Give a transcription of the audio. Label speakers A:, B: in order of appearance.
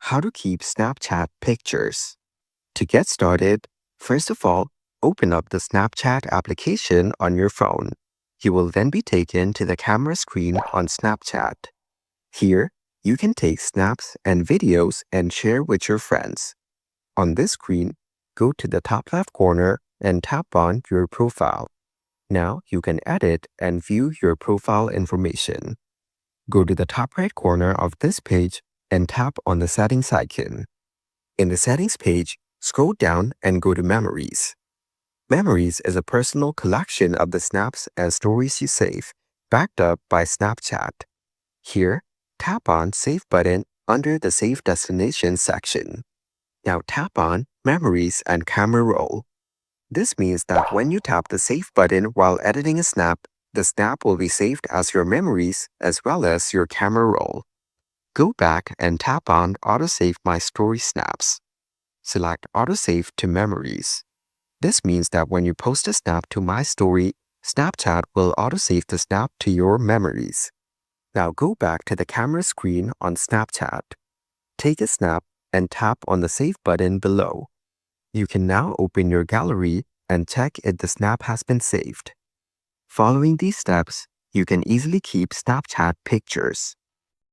A: How to keep Snapchat pictures. To get started, first of all, open up the Snapchat application on your phone. You will then be taken to the camera screen on Snapchat. Here, you can take snaps and videos and share with your friends. On this screen, go to the top left corner and tap on your profile. Now you can edit and view your profile information. Go to the top right corner of this page and tap on the settings icon. In the settings page, scroll down and go to Memories. Memories is a personal collection of the snaps and stories you save, backed up by Snapchat. Here, tap on Save button under the Save Destination section. Now tap on Memories and Camera Roll. This means that when you tap the Save button while editing a snap, the snap will be saved as your memories as well as your camera roll. Go back and tap on Autosave My Story Snaps. Select Autosave to Memories. This means that when you post a snap to My Story, Snapchat will autosave the snap to your memories. Now go back to the camera screen on Snapchat. Take a snap and tap on the Save button below. You can now open your gallery and check if the snap has been saved. Following these steps, you can easily keep Snapchat pictures.